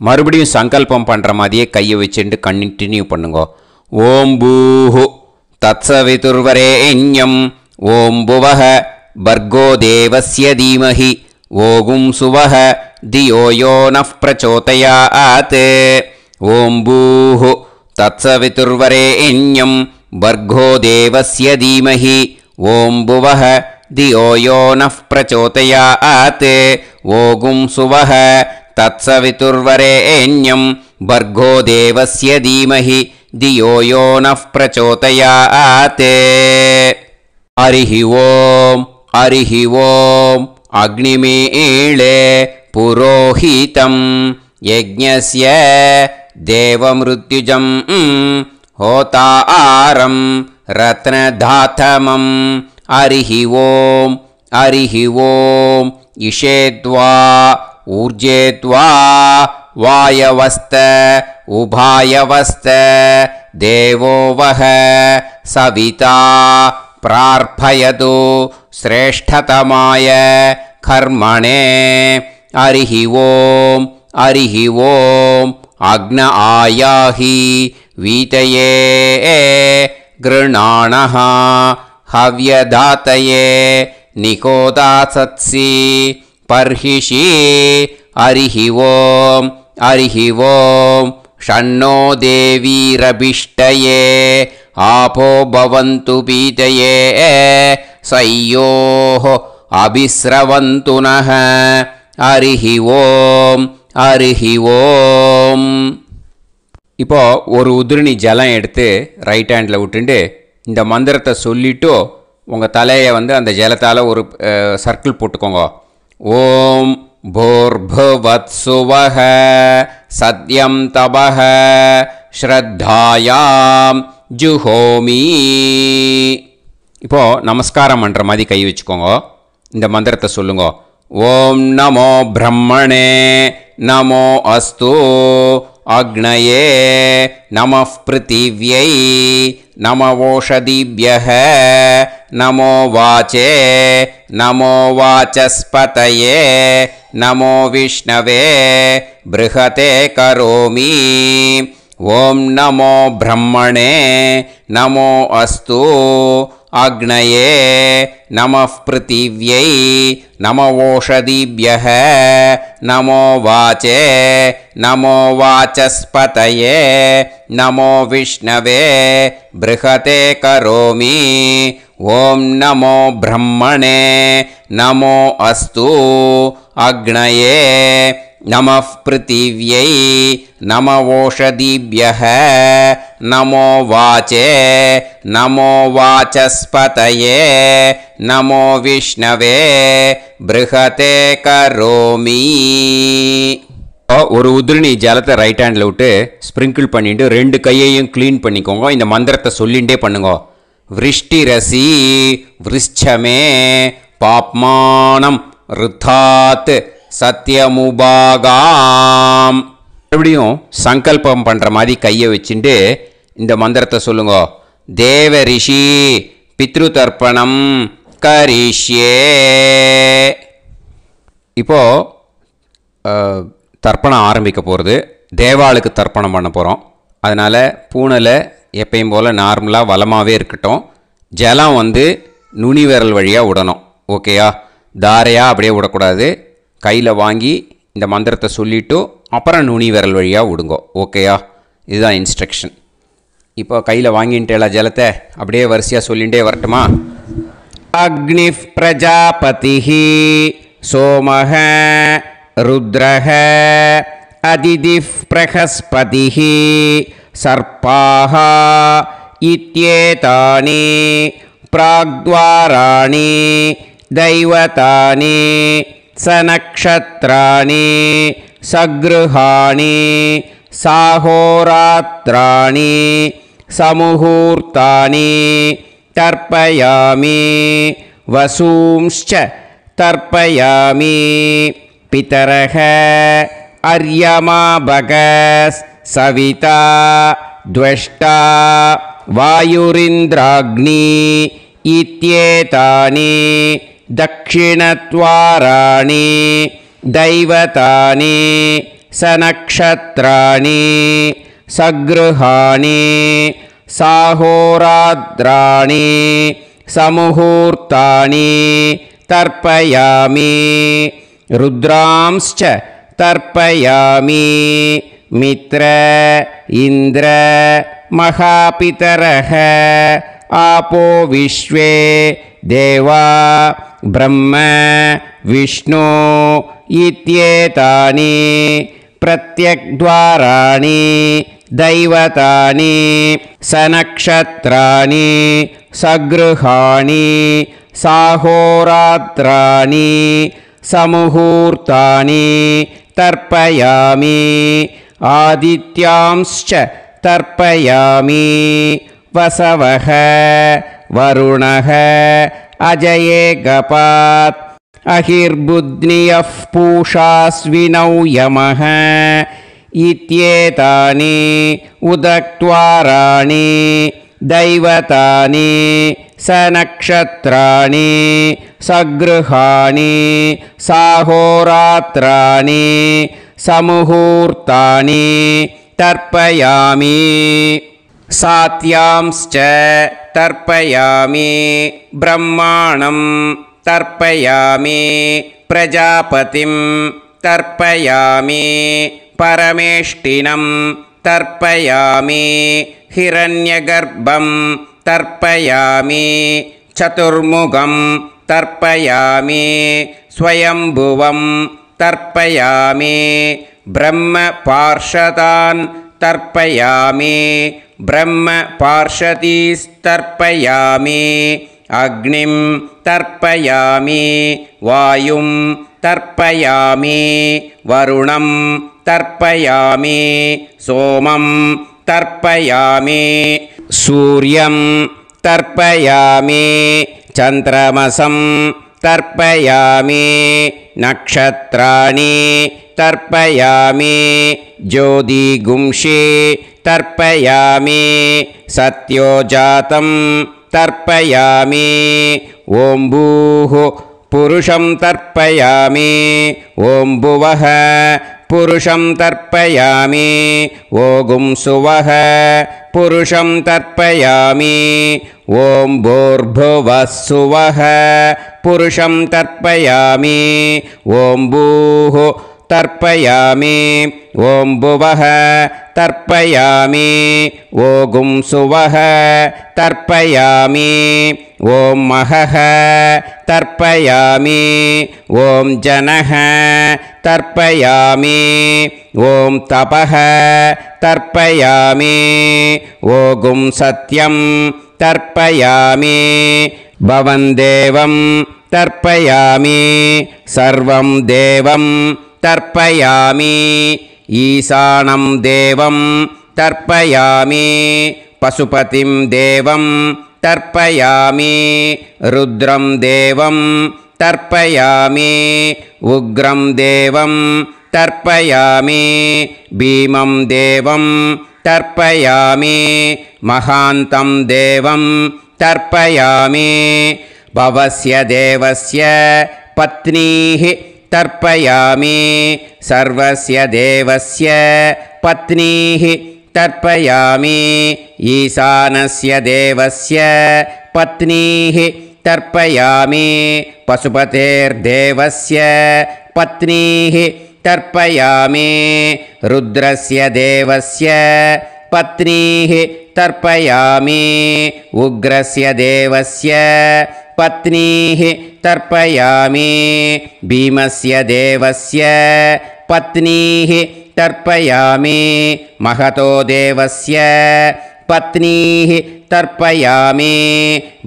மறுபடியும் சங்கல்பம் பண்ணுற மாதிரியே கையை வச்சுட்டு கண்டினியூ பண்ணுங்க. ஓம் பூஹு தத்சவிதுர்வரேண்யம் ஓம் புவஹ பர்கோ தேவஸ்ய தீமஹி ஓகும் சுவஹ தியோ யோ நஃப் பிரச்சோதயாத். ஓம் பூஹு தத்சவிதுர்வரேண்யம் பர்கோ தேவஸ்ய தீமஹி ஓம் புவஹ தியோ யோ நஃப் பிரச்சோதயாத். ஓகும் சுவஹ தத்சவிதுர்வரேண்யம் பர்கோ தேவஸ்ய தீமஹி தியோ யோ நஃப் பிரச்சோதயாத். ஹரிஹி ஓம் ஹரிஹி ஓம் அக்னிமீளே புரோஹிதம் யஜ்ஞஸ்ய தேவமிருத்யுஜம் ஹோதாரம் ரத்னதாதமம். ஹரிஹி ஓம் ஹரிஹி ஓம் இஷேத்வா ஊர்ஜேத்வா வாயவஸ்த உபாயவஸ்த தேவோ வஹ சவிதா பிரார்ப்பயது ஸ்ரேஷ்டதமாய கர்மணே. ஹரிஹி ஓம் ஹரிஹி ஓம் அக்ன ஆயாஹி வீதயே கிருணாணஹ ஹவ்யதாத்தயே நிகோதாசத்சி பர்ஹிஷி. ஹரிஹி ஓம் ஹரிஹி ஓம் ஷண்ணோ தேவீரபிஷ்டயே ஆபோ பவந்து பீதயே சய்யோஹ அபிஸ்ரவந்து நஹ. ஹரிஹி ஓம் ஹரிஹி ஓம். இப்போ ஒரு உதிரணி ஜலம் எடுத்து ரைட் ஹேண்டில் விட்டுண்டு இந்த மந்திரத்தை சொல்லிவிட்டு உங்கள் தலையை அந்த ஜலத்தால் ஒரு சர்க்கிள் போட்டுக்கோங்க. ஓம் பூர்புவத்சுவஹ சத்யம் தபஹ ஸ்ரத்தாயாம் ஜுஹோமி. இப்போது நமஸ்காரம் பண்ணுற மாதிரி கை வச்சுக்கோங்க. இந்த மந்திரத்தை சொல்லுங்க. ஓம் நமோ பிரம்மணே நமோ அஸ்து அக்னயே நமः பிருத்திவ்யை நமவோஷதிभ्यः நமோ வாச்சே நமோ வாசஸ்பதயே நமோ விஷ்ணவே ப்ருஹதே கரோமி. ஓம் நமோ பிரம்மணே நமோ அஸ்து அக்னயே நமः பிருத்திவ்யை நமவோஷதிभ्यः நமோ வாச்சே நமோ வாசஸ்பதயே நமோ விஷ்ணவே ப்ருஹதே கரோமி. ஓம் நமோ பிரம்மணே நமோ அஸ்து அக்னயே நமः பிருத்திவ்யை நமவோஷதிभ्यः நமோ வாச்சே நமோ வாசஸ்பதயே நமோ விஷ்ணவே ப்ருஹதே கரோமி. ஒரு உதிரணி ஜலத்தை ரைட் ஹேண்டில் விட்டு ஸ்ப்ரிங்கிள் பண்ணிட்டு 2 கையையும் க்ளீன் பண்ணிக்கோங்க. இந்த மந்திரத்தை சொல்லிகிட்டே பண்ணுங்க. விருஷ்டிரசி விருஷ்சமே பாப்மானம் ருத்தாத் சத்யமுபாகாம். மறுபடியும் சங்கல்பம் பண்ணுற மாதிரி கையை வச்சுட்டு இந்த மந்திரத்தை சொல்லுங்க. தேவ ரிஷி பித்ரு தர்ப்பணம் கரிஷ்யே. இப்போது தர்ப்பணம் ஆரம்பிக்க போகிறது. தேவாளுக்கு தர்ப்பணம் பண்ண போகிறோம். அதனால் பூனலை எப்பயும் போல் நார்மலாக வளமாகவே இருக்கட்டும். ஜலம் நுனி விரல் வழியாக விடணும். ஓகேயா? தாரையாக அப்படியே விடக்கூடாது. கையில் வாங்கி இந்த மந்திரத்தை சொல்லிவிட்டு அப்புறம் நுனி விரல் வழியாக விடுங்கோ. ஓகேயா? இதுதான் இன்ஸ்ட்ரக்ஷன். இப்போ கையில் வாங்கிட்டேல ஜலத்தை அப்படியே வரிசையாக சொல்லிகிட்டே வரட்டுமா? அக்னிஃப் பிரஜாபதிஹி சோமஹ ருத்ரஹ அதிதிஃப் பிரகஸ்பதிஹி சர்ப்பாஹ இத்யேதானி பிராக்த்வாராணி தைவதானி சநக்ஷத்ராணி சக்ருஹாணி சாஹோராத்ராணி சமுஹூர்த்தானி தர்ப்பயாமி வசூம்ச்ச தர்ப்பயாமி பிதரஹ அர்யமா பகஸ் சவிதா த்வஷ்டா வாயுரிந்திராக்னி இத்யேதானி दक्षिणद्वाराणि दैवतानि सनक्षत्राणि सगृहाणि साहोरात्राणि समुहूर्तानि तर्पयामि रुद्रांश्च तर्पयामि मित्र इन्द्र महापितरः आपो विश्वे देवा ब्रह्म विष्णु इत्येतानि प्रत्यग्द्वाराणि दैवतानि सनक्षत्राणि सगृहाणि साहोरात्राणि समुहूर्तानि तर्पयामि आदित्यांश्च तर्पयामि वसवः वरुणः अजयेगपात् अहिर्बुध्नियः पूषास्विनौ यमः इत्येतानि उदक्त्वाराणि दैवतानि सनक्षत्राणि सगृहाणि साहोरात्राणि समुहूर्तानि तर्पयामि सात्यांश्च तर्पयामि ब्रह्माणं तर्पयामि प्रजापतिं तर्पयामि परमेष्टिनं तर्पयामि हिरण्यगर्भं तर्पयामि चतुर्मुखं तर्पयामि स्वयंभुवं तर्पयामि ब्रह्मपार्षदान् तर्पयामि ब्रह्मपार्षदीस्तर्पयामि अग्निं तर्पयामि वायुं तर्पयामि वरुणं तर्पयामि सोमं तर्पयामि सूर्यं तर्पयामि चन्द्रमसं तर्पयामि नक्षत्राणि तर्पयामि ज्योतिगुंषि तर्पयामि सत्योजातं तर्पयामि ॐ भूः पुरुषं तर्पयामि ॐ भुवः पुरुषं तर्पयामि ॐ सुवः पुरुषं तर्पयामि ॐ भूर्भुवः सुवः पुरुषं तर्पयामि ॐ भूः तर्पयामि ॐ भुवः तर्पयामि ॐ सुवः तर्पयामि ॐ महः तर्पयामि ॐ जनः तर्पयामि ॐ तपः तर्पयामि ॐ सत्यं तर्पयामि भवं देवं तर्पयामि सर्वं देवं तर्पयामि ईशानं देवं तर्पयामि पशुपतिं देवं तर्पयामि रुद्रं देवं तर्पयामि उग्रं देवं तर्पयामि भीमं देवं तर्पयामि महान्तं देवं तर्पयामि भवस्य देवस्य पत्नीः तर्पयामि सर्वस्य देवस्य पत्नीः तर्पयामि ईशानस्य देवस्य पत्नीः तर्पयामि पशुपतेर्देवस्य पत्नीः तर्पयामि रुद्रस्य देवस्य पत्नीः तर्पयामि उग्रस्य देवस्य पत्नीः तर्पयामि भीमस्य देवस्य पत्नीः तर्पयामि महतो देवस्य पत्नीः तर्पयामि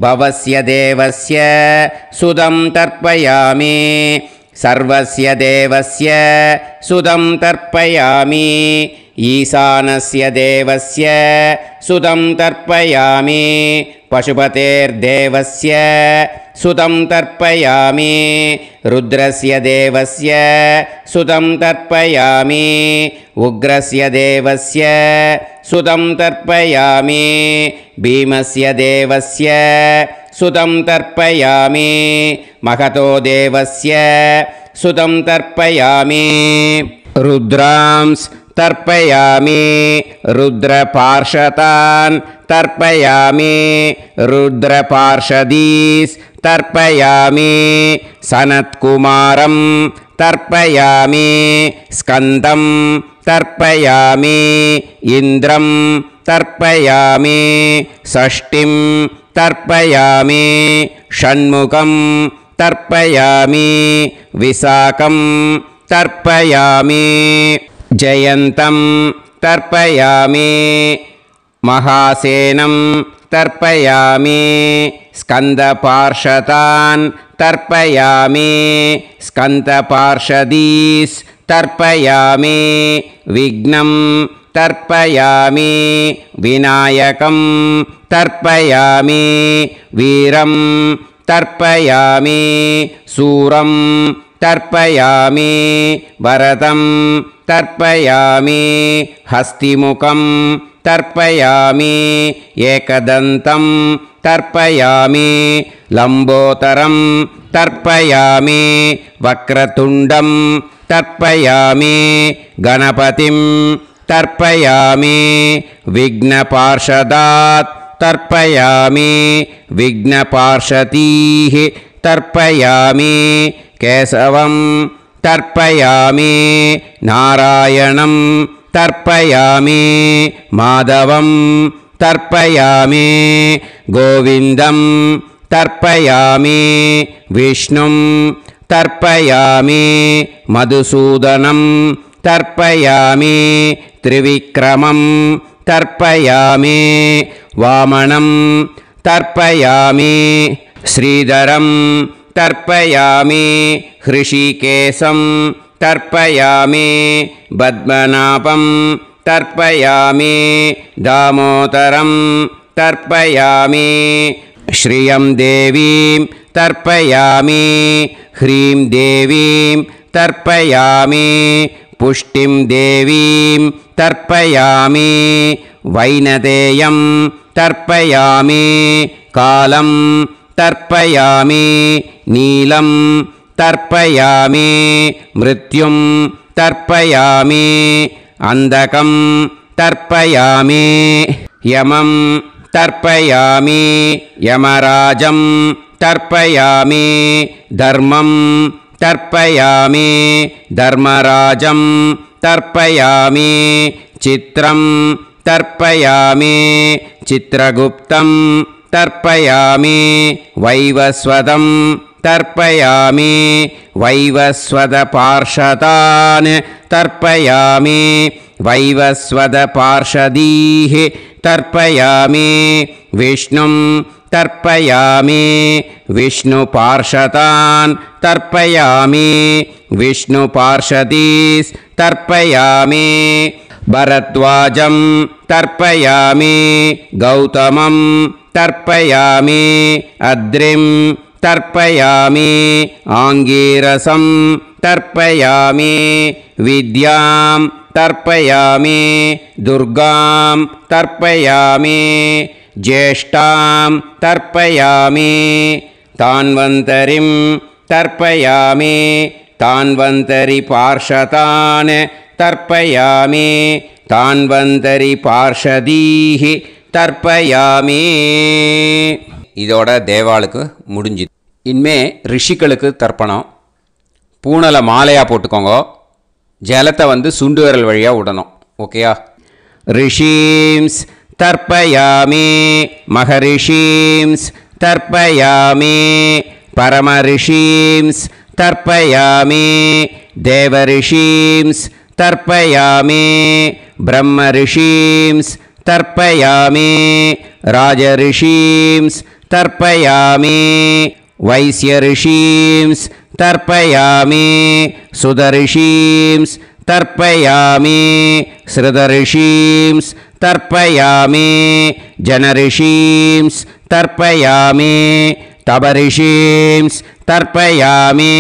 भवस्य देवस्य सुदं तर्पयामि सर्वस्य देवस्य सुदं तर्पयामि ईशानस्य देवस्य सुदं तर्पयामि पशुपतेर्देवस्य सुदं तर्पयामि रुद्रस्य देवस्य सुदं तर्पयामि उग्रस्य देवस्य सुदं तर्पयामि भीमस्य देवस्य सुतं तर्पयामि महतो देवस्य सुतं तर्पयामि रुद्रांस् तर्पयामि रुद्रपार्षदान् तर्पयामि रुद्रपार्षदीस् तर्पयामि सनत्कुमारं तर्पयामि स्कन्दं तर्पयामि इन्द्रं तर्पयामि षष्टिं तर्पयामि षण्मुखं तर्पयामि विशाखं तर्पयामि जयन्तं तर्पयामि महासेनं तर्पयामि स्कन्दपार्षदान् तर्पयामि स्कन्दपार्षदीस् तर्पयामि विघ्नं तर्पयामि विनायकं तर्पयामि वीरं तर्पयामि सूरं तर्पयामि वरदं तर्पयामि हस्तिमुखं तर्पयामि एकदन्तं तर्पयामि लम्बोदरं तर्पयामि वक्रतुण्डं तर्पयामि गणपतिं तर्पयामि विघ्नपार्षदात् तर्पयामि विघ्नपार्षदीः तर्पयामि केशवं तर्पयामि नारायणं तर्पयामि माधवं तर्पयामि गोविन्दं तर्पयामि विष्णुं तर्पयामि मधुसूदनं तर्पयामि त्रिविक्रमं तर्पयामि वामनं तर्पयामि श्रीधरं तर्पयामि हृषिकेशं तर्पयामि पद्मनाभं तर्पयामि दामोदरं तर्पयामि श्रियं देवीं तर्पयामि ह्रीं देवीं तर्पयामि पुष्टिं देवीं तर्पयामि वैनदेयं तर्पयामि कालं तर्पयामि नीलं तर्पयामि मृत्युं तर्पयामि अन्धकं तर्पयामि यमं तर्पयामि यमराजं तर्पयामि धर्मं तर्पयामि धर्मराजं तर्पयामि चित्रं तर्पयामि चित्रगुप्तं तर्पयामि वैवस्वतं तर्पयामि वैवस्वतपार्षदान् तर्पयामि वैवस्वतपार्षदीः तर्पयामि विष्णुं तर्पयामि विष्णुपार्षदान् तर्पयामि विष्णुपार्षदीस् तर्पयामि भरद्वाजं तर्पयामि गौतमं तर्पयामि अद्रिं तर्पयामि आङ्गीरसं तर्पयामि विद्यां तर्पयामि दुर्गां तर्पयामि ज्येष्ठां तर्पयामि तान्वन्तरिं तर्पयामि तान्वन्तरिपार्षदान् तर्पयामि तान्वन्तरिपार्षदीः தர்ப்பயாமி. இதோட தேவாளுக்கு முடிஞ்சுது. இனிமே ரிஷிகளுக்கு தர்ப்பணம். பூனலை மாலையாக போட்டுக்கோங்க. ஜலத்தை சுண்டு விரல் வழியாக விடணும். ஓகேயா? ரிஷீம்ஸ் தர்ப்பயாமி, மகரிஷீம்ஸ் தர்ப்பயாமி, பரமரிஷீம்ஸ் தர்ப்பயாமி, தேவரிஷீம்ஸ் தர்ப்பயாமி, பிரம்மரிஷீம்ஸ் தர்ப்பயாமி, ராஜரிஷீம்ஸ் தர்ப்பயாமி, வைஸ்யரிஷீம்ஸ் தர்ப்பயாமி, சுதரிஷீம்ஸ் தர்ப்பயாமி, ஸ்ருதரிஷீம்ஸ் தர்ப்பயாமி, ஜனரிஷீம்ஸ் தர்ப்பயாமி, தபரிஷீம்ஸ் தர்ப்பயாமி,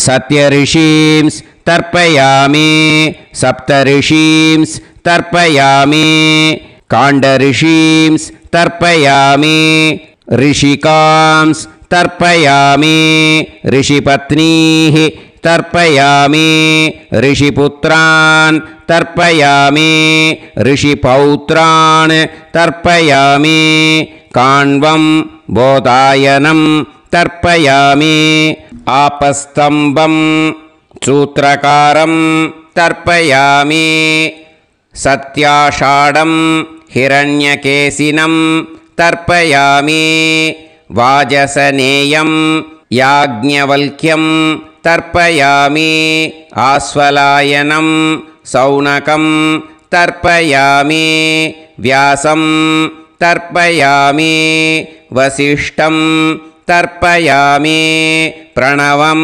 சத்யரிஷீம்ஸ் தர்ப்பயாமி, சப்தரிஷீம்ஸ் தர்ப்பயாமி, காண்டரிஷீம்ஸ் தர்ப்பயாமி, ऋषिकांस् तर्पयामि ऋषिपत्नीः तर्पयामि ऋषिपुत्रान् तर्पयामि ऋषिपौत्रान् तर्पयामि काण्वं बोधायनं तर्पयामि आपस्तम्भं सूत्रकारं तर्पयामि सत्याषाढं हिरण्यकेशिनं तर्पयामि वाजसनेयं याज्ञवल्क्यं तर्पयामि आस्वलायनं सौनकं तर्पयामि व्यासं तर्पयामि वसिष्ठं तर्पयामि प्रणवं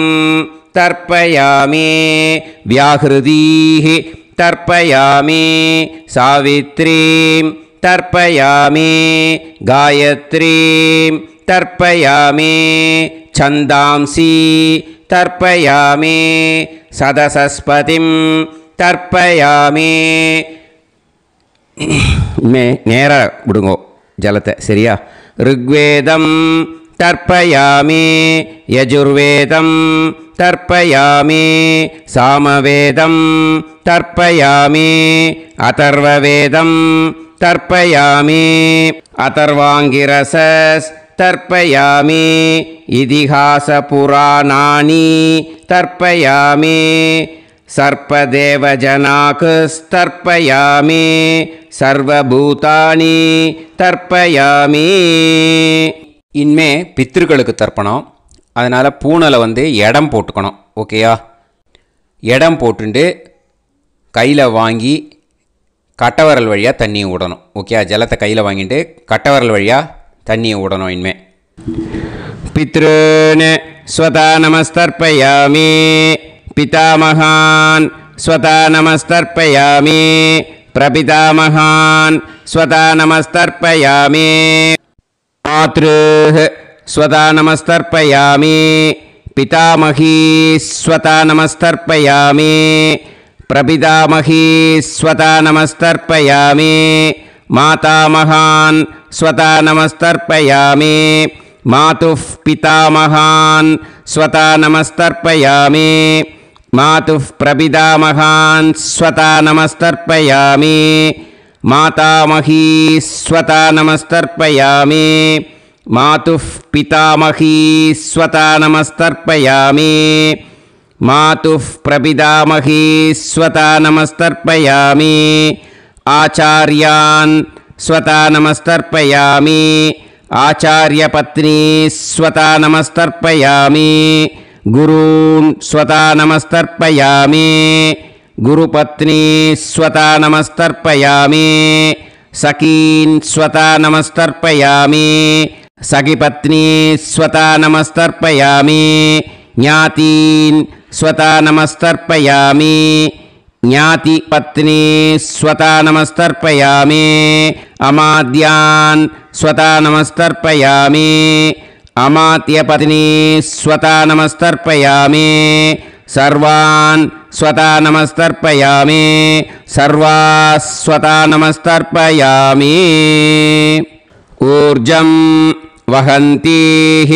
तर्पयामि व्याहृदीः तर्पयामि सावित्रीं तर्पयामि गायत्रीं तर्पयामि छन्दांसि तर्पयामि सदसस्पतिं तर्पयामि நேரா விடுங்கோ ஜலத்தை சரியா ऋग्वेदं तर्पयामि यजुर्वेदं तर्पयामि सामवेदं तर्पयामि अथर्ववेदं तर्पयामि अथर्वाङ्गिरसस् तर्पयामि इतिहासपुराणानि तर्पयामि सर्पदेवजनाकस्तर्पयामि सर्वभूतानि तर्पयामि இனிமே பித்ருக்களுக்கு தர்ப்பணம். அதனால் பூனலை இடம் போட்டுக்கணும். ஓகேயா? இடம் போட்டுண்டு கையில் வாங்கி கட்டவரல் வழியாக தண்ணியை விடணும். ஓகேயா? ஜலத்தை கையில் வாங்கிட்டு கட்டவரல் வழியாக தண்ணியை விடணும். இனிமே பித்ருன் ஸ்வதா நமஸ்தர்ப்பயாமி पितामहान् स्वता नमस्तर्पयामि प्रपितामहान् स्वता नमस्तर्पयामि मातृः स्वता नमस्तर्पयामि पितामही स्वता नमस्तर्पयामि प्रपितामही स्वता नमस्तर्पयामि मातामहान् स्वता नमस्तर्पयामि मातुः पितामहान् स्वता नमस्तर्पयामि मातुः प्रपितामहान् स्वता नमस्तर्पयामि मातामही स्वता नमस्तर्पयामि मातुः पितामही स्वता नमस्तर्पयामि मातुः प्रपितामही स्वता नमस्तर्पयामि आचार्यान् स्वता नमस्तर्पयामि आचार्यपत्नी स्वता नमस्तर्पयामि गुरून् स्वता नमस्तर्पयामि गुरुपत्नी स्वता नमस्तर्पयामि सखीन् स्वता नमस्तर्पयामि सखिपत्नी स्वता नमस्तर्पयामि ज्ञातीन् स्वता नमस्तर्पयामि ज्ञातिपत्नी स्वता नमस्तर्पयामि अमाद्यान् स्वता नमस्तर्पयामि अमात्यपत्नी स्वता नमस्तर्पयामि सर्वान् स्वता नमस्तर्पयामि सर्वाः स्वता नमस्तर्पयामि ऊर्जं वहन्तीः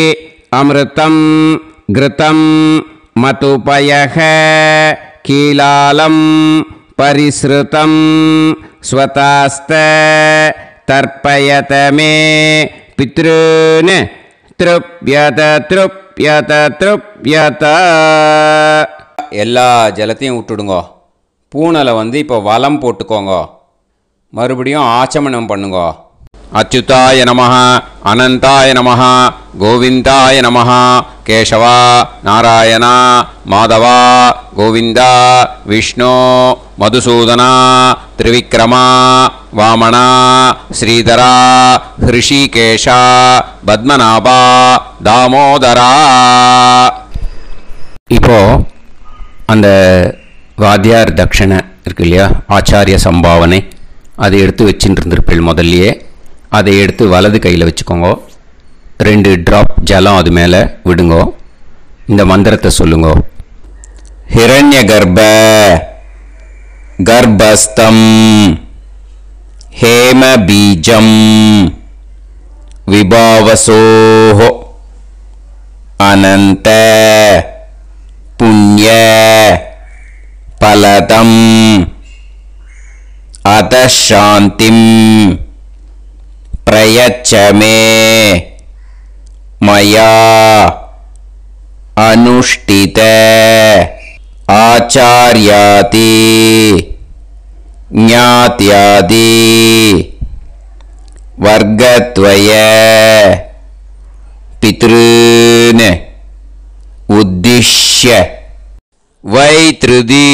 अमृतं घृतं मतुपयः कीलालं परिसृतं स्वतास्त तर्पयत मे पितॄन् तृप्यत तृप्यत तृप्यत எல்லா ஜலத்தையும் விட்டுடுங்கோ. பூனலை இப்போ வலம் போட்டுக்கோங்க. மறுபடியும் ஆச்சமனம் பண்ணுங்க. அச்சுதாய நமஹ அனந்தாய நமஹ கோவிந்தாய நமஹ கேசவா நாராயணா மாதவா கோவிந்தா விஷ்ணு மதுசூதனா திரிவிக்ரமா வாமனா ஸ்ரீதரா ஹிருஷிகேஷா பத்மநாபா தாமோதரா. இப்போ அந்த வாத்தியார் தட்சணை இருக்கு இல்லையா, ஆச்சாரிய சம்பாவனை, அதை எடுத்து வச்சுட்டு இருந்திருப்பேள் முதல்லையே. அதை எடுத்து வலது கையில் வச்சுக்கோங்க. 2 ட்ராப் ஜலம் அது மேலே விடுங்கோ. இந்த மந்திரத்தை சொல்லுங்கோ. ஹிரண்ய கர்ப்ப கர்ப்பஸ்தம் ஹேம பீஜம் विभावसोः अनन्त पुण्य फलदम् अतः शान्तिं प्रयच्छ मे मया अनुष्ठित आचार्यादि ज्ञात्यादि वर्गद्वय पितॄन् उद्दिश्य वैतृदी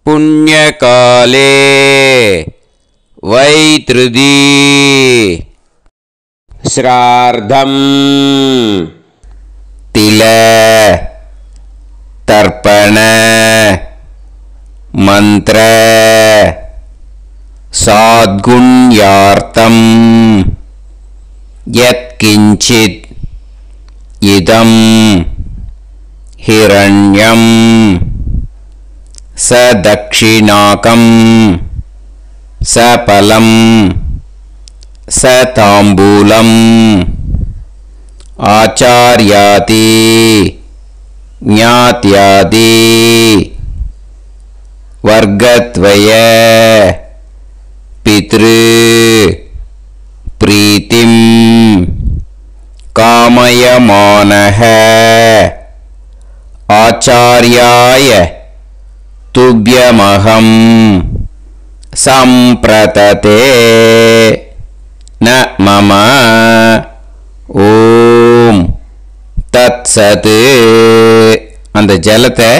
पुण्यकाले वैतृदी श्रार्धम् तिल तर्पण मंत्र साद्गुण्यार्थम् यत्किंचित् इदं हिरण्यं स दक्षिणाकं स फलं स ताम्बूलम् आचार्यादि ज्ञात्यादि वर्गद्वय पितृ प्रीतिं कामयमानः आचार्याय तुभ्यमहं संप्रतते न मम ஓம் தத் சத். அந்த ஜலத்தை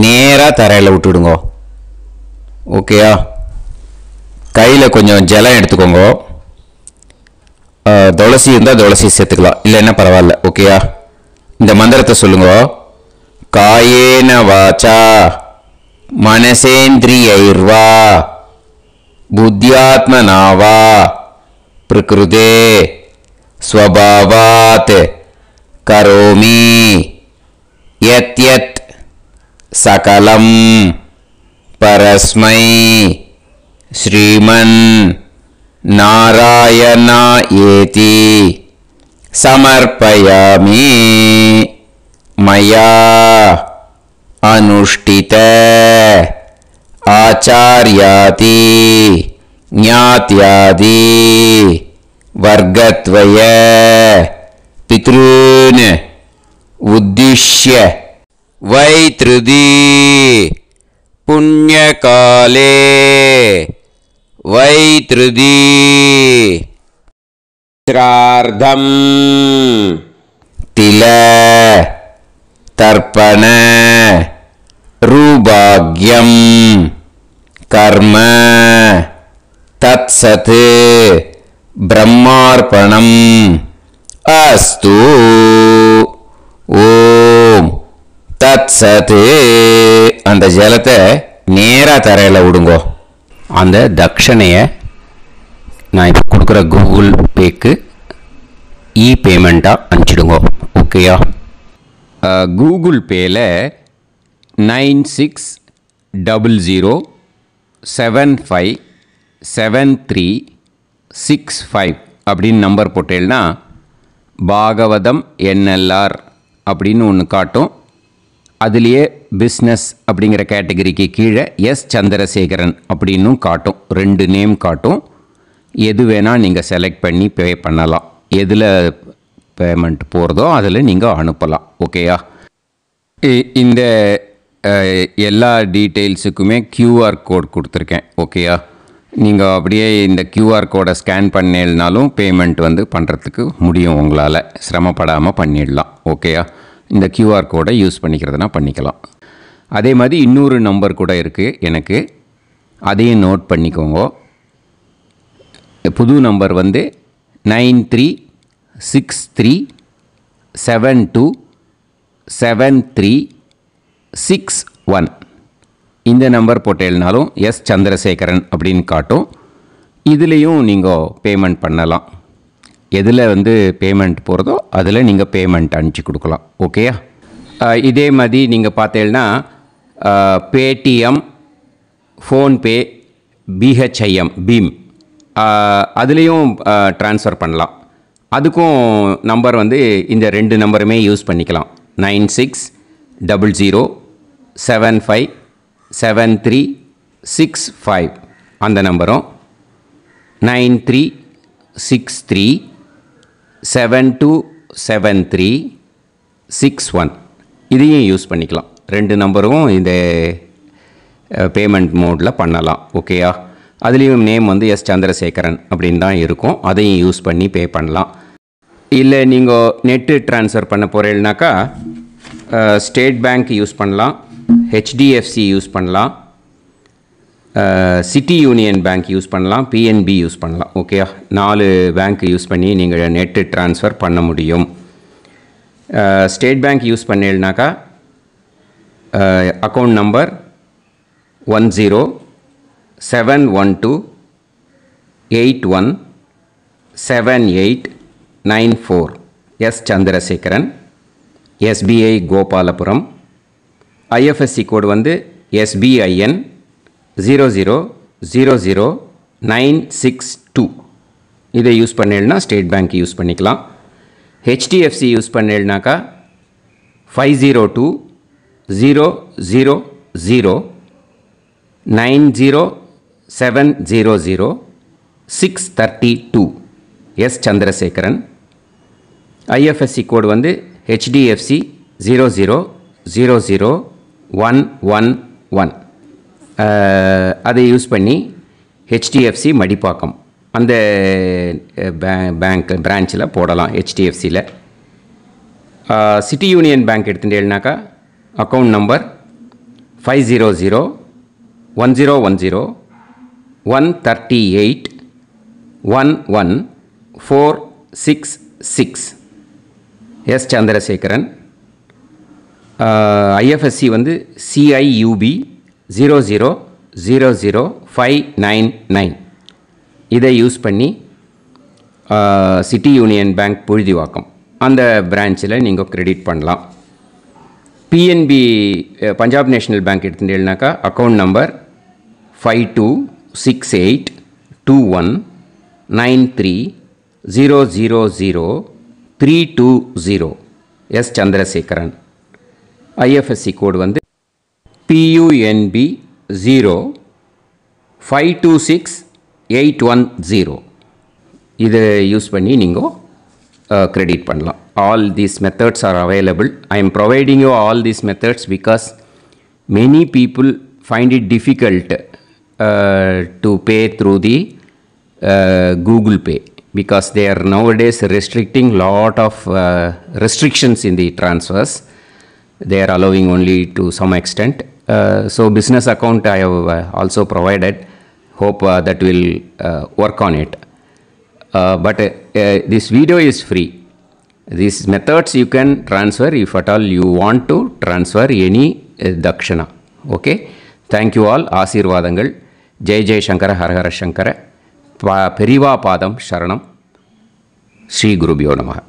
நேராக தரையில் விட்டுடுங்க. ஓகேயா? கையில் கொஞ்சம் ஜலம் எடுத்துக்கோங்க. துளசி இருந்தால் துளசி சேர்த்துக்கலாம், இல்லைன்னா பரவாயில்ல. ஓகேயா? இந்த மந்திரத்தை சொல்லுங்க. காயேன வாச்சா மனசேந்திரியைர்வா புத்தியாத்மனாவா பிரகிருதே स्वभावात् करोमि यत् यत् सकलं परस्मै श्रीमन् नारायणायेति समर्पयामि मया अनुष्ठित आचार्यादि ज्ञात्यादि वर्गद्वय पितॄन् उद्दिश्य वैतृदी पुण्यकाले वैतृदी श्रार्धम् तिल तर्पण रूभाग्यं कर्म तत्सत् ब्रह्मार्पणम् अस्तु. ஓம் தத் சத். அந்த ஜலத்தை நேராக தரையில் விடுங்கோ. அந்த தட்சணையை நான் இப்போ கொடுக்குற கூகுள் பேக்கு பேமெண்ட்டாக அனுப்பிச்சிடுங்கோ. ஓகேயா? கூகுள் பேயில் 9600757365 அப்படின்னு நம்பர் போட்டேன்னா பாகவதம் NLR அப்படின்னு ஒன்று காட்டும். அதுலேயே பிஸ்னஸ் அப்படிங்கிற கேட்டகரிக்கு கீழே எஸ் சந்திரசேகரன் அப்படின்னும் காட்டும். 2 நேம் காட்டும். எது வேணால் நீங்கள் செலக்ட் பண்ணி பே பண்ணலாம். எதில் பேமெண்ட் போகிறதோ அதில் நீங்கள் அனுப்பலாம். ஓகேயா? இந்த எல்லா டீட்டெயில்ஸுக்குமே QR கோட் கொடுத்துருக்கேன். ஓகேயா? நீங்கள் அப்படியே இந்த QR கோடை ஸ்கேன் பண்ணேனாலும் பேமெண்ட் பண்ணுறதுக்கு முடியும். உங்களால் சிரமப்படாமல் பண்ணிடலாம். ஓகேயா? இந்த QR கோடை யூஸ் பண்ணிக்கிறதுனா பண்ணிக்கலாம். அதே மாதிரி இன்னொரு நம்பர் கூட இருக்குது எனக்கு, அதையும் நோட் பண்ணிக்கோங்க. புது நம்பர் 9363727361. இந்த நம்பர் போட்டேனாலும் எஸ் சந்திரசேகரன் அப்படின்னு காட்டும். இதுலேயும் நீங்கள் பேமெண்ட் பண்ணலாம். எதில் பேமெண்ட் போகிறதோ அதில் நீங்கள் பேமெண்ட் அனுப்பிச்சி கொடுக்கலாம். ஓகேயா? இதே மாதிரி நீங்கள் பார்த்தேன்னா பேடிஎம், ஃபோன்பே, BHIM பீம் அதுலேயும் ட்ரான்ஸ்ஃபர் பண்ணலாம். அதுக்கும் நம்பர் வந்து இந்த 2 நம்பருமே யூஸ் பண்ணிக்கலாம். 9600757365 அந்த நம்பரும் 9363727361 இதையும் யூஸ் பண்ணிக்கலாம். 2 நம்பரும் இந்த பேமெண்ட் மோடில் பண்ணலாம். ஓகேயா? அதுலேயும் நேம் வந்து எஸ் சந்திரசேகரன் அப்படின்னு தான் இருக்கும். அதையும் யூஸ் பண்ணி பே பண்ணலாம். இல்லை நீங்கள் நெட்டு ட்ரான்ஸ்ஃபர் பண்ண போகிறீங்கனாக்கா ஸ்டேட் பேங்க் யூஸ் பண்ணலாம், ஹெச்டிஎஃப்சி யூஸ் பண்ணலாம், சிட்டி யூனியன் பேங்க் யூஸ் பண்ணலாம், பிஎன்பி யூஸ் பண்ணலாம். ஓகேயா? 4 பேங்க் யூஸ் பண்ணி நீங்கள் நெட்டு ட்ரான்ஸ்ஃபர் பண்ண முடியும். ஸ்டேட் பேங்க் யூஸ் பண்ணீங்கனாக்கா account number 1071281789 S Chandrasekaran, SBI Gopalapuram. IFSC code வந்து SBIN 0000962. இதை யூஸ் பண்ணீங்கன்னா ஸ்டேட் பேங்க் யூஸ் பண்ணிக்கலாம். ஹெச்டிஎஃப்சி யூஸ் பண்ணீங்கனாக்கா 5020090700 எஸ் சந்திரசேகரன். ஐஎஃப்எஸ்சி கோடு வந்து HDFC 0000111. அதை யூஸ் பண்ணி HDFC மடிப்பாக்கம் அந்த பேங்க் பிரான்ச்சில் போடலாம். HDFCயில் சிட்டி யூனியன் பேங்க் எடுத்துட்டேன்னாக்கா account number 500101381146 S Chandrasekaran. IFSC வந்து CIUB 0000599. இதை யூஸ் பண்ணி சிட்டி யூனியன் பேங்க் புழுதிவாக்கம் அந்த பிரான்ச்சில் நீங்கள் கிரெடிட் பண்ணலாம். PNB பஞ்சாப் நேஷ்னல் பேங்க் எடுத்துட்டேன்னாக்கா account number 52682193000320 S Chandrasekaran. IFSC code வந்து PUNB 0526810. இதை யூஸ் பண்ணி நீங்கள் credit பண்ணலாம். All these methods are available. I am providing you all these methods because many people find it difficult to pay through the Google Pay because they are nowadays restricting lot of restrictions in the transfers. They are allowing only to some extent. So business account I have also provided. Hope that will work on it. But this video is free. These methods you can transfer if at all you want to transfer any dakshana. Okay. Thank you all. Aasirvadangal. Jai Jai Shankara Har Har Shankara. Periva Padam Sharanam. Shri Gurubhyo Namaha.